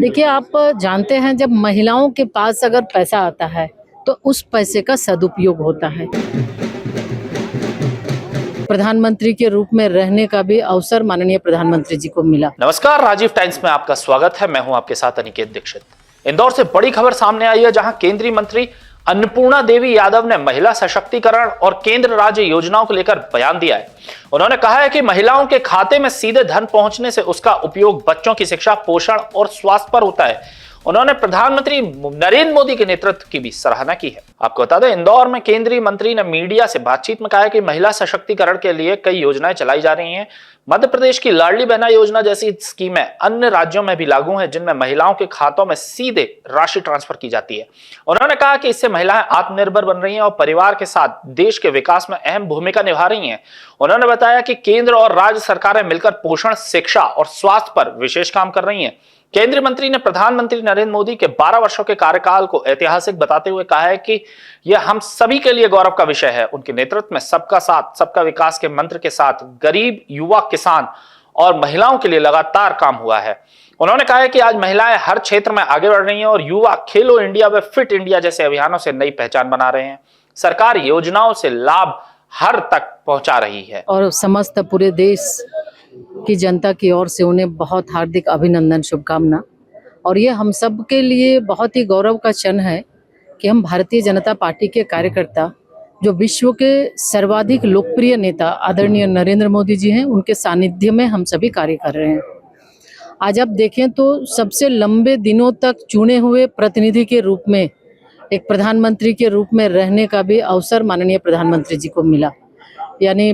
देखिए, आप जानते हैं जब महिलाओं के पास अगर पैसा आता है तो उस पैसे का सदुपयोग होता है। प्रधानमंत्री के रूप में रहने का भी अवसर माननीय प्रधानमंत्री जी को मिला। नमस्कार, राजीव टाइम्स में आपका स्वागत है। मैं हूं आपके साथ अनिकेत दीक्षित। इंदौर से बड़ी खबर सामने आई है, जहां केंद्रीय मंत्री अन्नपूर्णा देवी यादव ने महिला सशक्तिकरण और केंद्र राज्य योजनाओं को लेकर बयान दिया है। उन्होंने कहा है कि महिलाओं के खाते में सीधे धन पहुंचने से उसका उपयोग बच्चों की शिक्षा, पोषण और स्वास्थ्य पर होता है। उन्होंने प्रधानमंत्री नरेंद्र मोदी के नेतृत्व की भी सराहना की है। आपको बता दें, इंदौर में केंद्रीय मंत्री ने मीडिया से बातचीत में कहा है कि महिला सशक्तिकरण के लिए कई योजनाएं चलाई जा रही हैं। मध्य प्रदेश की लाडली बहना योजना जैसी स्कीमें अन्य राज्यों में भी लागू हैं, जिनमें महिलाओं के खातों में सीधे राशि ट्रांसफर की जाती है। उन्होंने कहा कि इससे महिलाएं आत्मनिर्भर बन रही हैं और परिवार के साथ देश के विकास में अहम भूमिका निभा रही हैं। उन्होंने बताया कि केंद्र और राज्य सरकारें मिलकर पोषण, शिक्षा और स्वास्थ्य पर विशेष काम कर रही हैं। केंद्रीय मंत्री ने प्रधानमंत्री नरेंद्र मोदी के 12 वर्षों के कार्यकाल को ऐतिहासिक बताते हुए कहा है कि यह हम सभी के लिए गौरव का विषय है। उनके नेतृत्व में सबका साथ, सबका विकास के मंत्र के साथ गरीब, युवा, किसान और महिलाओं के लिए लगातार काम हुआ है। उन्होंने कहा है कि आज महिलाएं हर क्षेत्र में आगे बढ़ रही हैं और युवा खेलो इंडिया व फिट इंडिया जैसे अभियानों से नई पहचान बना रहे हैं। सरकार योजनाओं से लाभ हर तक पहुंचा रही है और समस्त पूरे देश की जनता की ओर से उन्हें बहुत हार्दिक अभिनंदन, शुभकामना। और ये हम सब के लिए बहुत ही गौरव का क्षण है कि हम भारतीय जनता पार्टी के कार्यकर्ता, जो विश्व के सर्वाधिक लोकप्रिय नेता आदरणीय नरेंद्र मोदी जी हैं, उनके सानिध्य में हम सभी कार्य कर रहे हैं। आज आप देखें तो सबसे लंबे दिनों तक चुने हुए प्रतिनिधि के रूप में एक प्रधानमंत्री के रूप में रहने का भी अवसर माननीय प्रधानमंत्री जी को मिला, यानी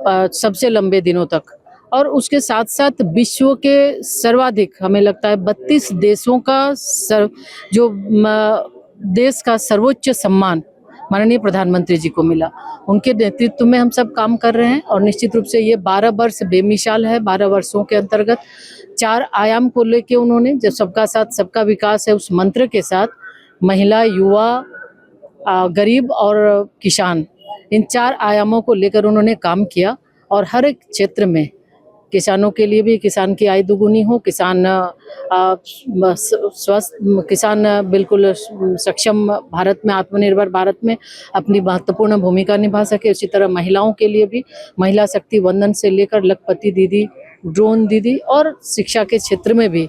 सबसे लंबे दिनों तक। और उसके साथ साथ विश्व के सर्वाधिक, हमें लगता है 32 देशों का जो देश का सर्वोच्च सम्मान माननीय प्रधानमंत्री जी को मिला। उनके नेतृत्व में हम सब काम कर रहे हैं और निश्चित रूप से ये 12 वर्ष बेमिसाल है। 12 वर्षों के अंतर्गत 4 आयाम को लेके उन्होंने, जो सबका साथ सबका विकास है, उस मंत्र के साथ महिला, युवा, गरीब और किसान, इन 4 आयामों को लेकर उन्होंने काम किया। और हर एक क्षेत्र में किसानों के लिए भी, किसान की आय दुगुनी हो, किसान स्वस्थ, किसान बिल्कुल सक्षम भारत में, आत्मनिर्भर भारत में अपनी महत्वपूर्ण भूमिका निभा सके। उसी तरह महिलाओं के लिए भी महिला शक्ति वंदन से लेकर लखपति दीदी, ड्रोन दीदी और शिक्षा के क्षेत्र में भी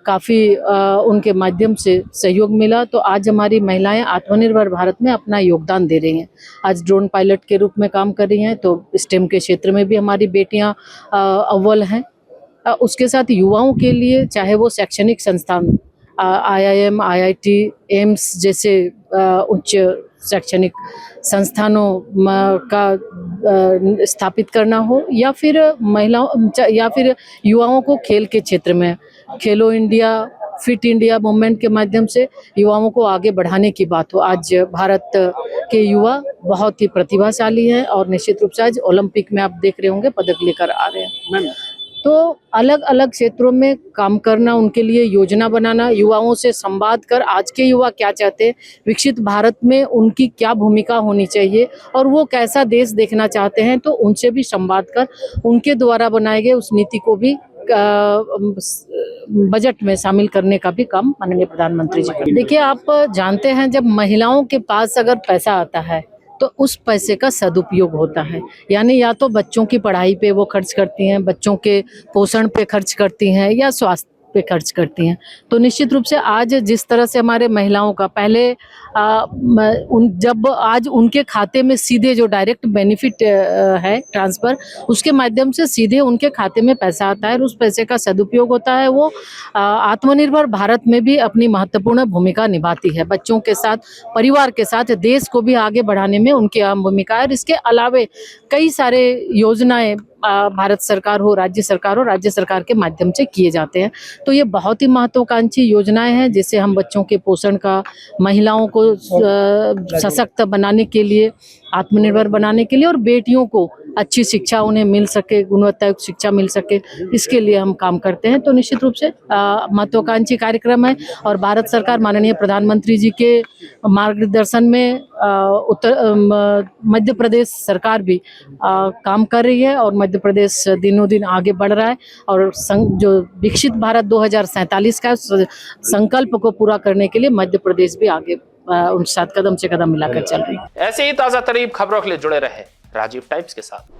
काफ़ी उनके माध्यम से सहयोग मिला। तो आज हमारी महिलाएं आत्मनिर्भर भारत में अपना योगदान दे रही हैं। आज ड्रोन पायलट के रूप में काम कर रही हैं, तो स्टेम के क्षेत्र में भी हमारी बेटियां अव्वल हैं। उसके साथ युवाओं के लिए, चाहे वो शैक्षणिक संस्थान IIM, IIT, एम्स जैसे उच्च शैक्षणिक संस्थानों का स्थापित करना हो, या फिर महिलाओं या फिर युवाओं को खेल के क्षेत्र में खेलो इंडिया, फिट इंडिया मूवमेंट के माध्यम से युवाओं को आगे बढ़ाने की बात हो। आज भारत के युवा बहुत ही प्रतिभाशाली हैं और निश्चित रूप से आज ओलंपिक में आप देख रहे होंगे पदक लेकर आ रहे हैं। तो अलग अलग क्षेत्रों में काम करना, उनके लिए योजना बनाना, युवाओं से संवाद कर आज के युवा क्या चाहते हैं, विकसित भारत में उनकी क्या भूमिका होनी चाहिए और वो कैसा देश देखना चाहते हैं, तो उनसे भी संवाद कर उनके द्वारा बनाए गए उस नीति को भी बजट में शामिल करने का भी काम माननीय प्रधानमंत्री जी कर। देखिए, आप जानते हैं जब महिलाओं के पास अगर पैसा आता है तो उस पैसे का सदुपयोग होता है, यानी या तो बच्चों की पढ़ाई पे वो खर्च करती हैं, बच्चों के पोषण पे खर्च करती हैं, या स्वास्थ्य पे खर्च करती हैं। तो निश्चित रूप से आज जिस तरह से हमारे महिलाओं का पहले जब आज उनके खाते में सीधे जो डायरेक्ट बेनिफिट है ट्रांसफ़र, उसके माध्यम से सीधे उनके खाते में पैसा आता है और उस पैसे का सदुपयोग होता है। वो आत्मनिर्भर भारत में भी अपनी महत्वपूर्ण भूमिका निभाती है। बच्चों के साथ, परिवार के साथ देश को भी आगे बढ़ाने में उनकी अहम भूमिका है। और इसके अलावे कई सारे योजनाएं भारत सरकार हो, राज्य सरकार हो, राज्य सरकार के माध्यम से किए जाते हैं। तो ये बहुत ही महत्वाकांक्षी योजनाएं हैं, जिससे हम बच्चों के पोषण का, महिलाओं को सशक्त बनाने के लिए, आत्मनिर्भर बनाने के लिए और बेटियों को अच्छी शिक्षा उन्हें मिल सके, गुणवत्तायुक्त शिक्षा मिल सके, इसके लिए हम काम करते हैं। तो निश्चित रूप से महत्वाकांक्षी कार्यक्रम है और भारत सरकार माननीय प्रधानमंत्री जी के मार्गदर्शन में मध्य प्रदेश सरकार भी काम कर रही है और मध्य प्रदेश दिनों दिन आगे बढ़ रहा है और जो विकसित भारत 2047 का संकल्प को पूरा करने के लिए मध्य प्रदेश भी आगे उनके साथ कदम से कदम मिलाकर चल रही है। ऐसे ही ताजा तरीन खबरों के लिए जुड़े रहे राजीव टाइम्स के साथ।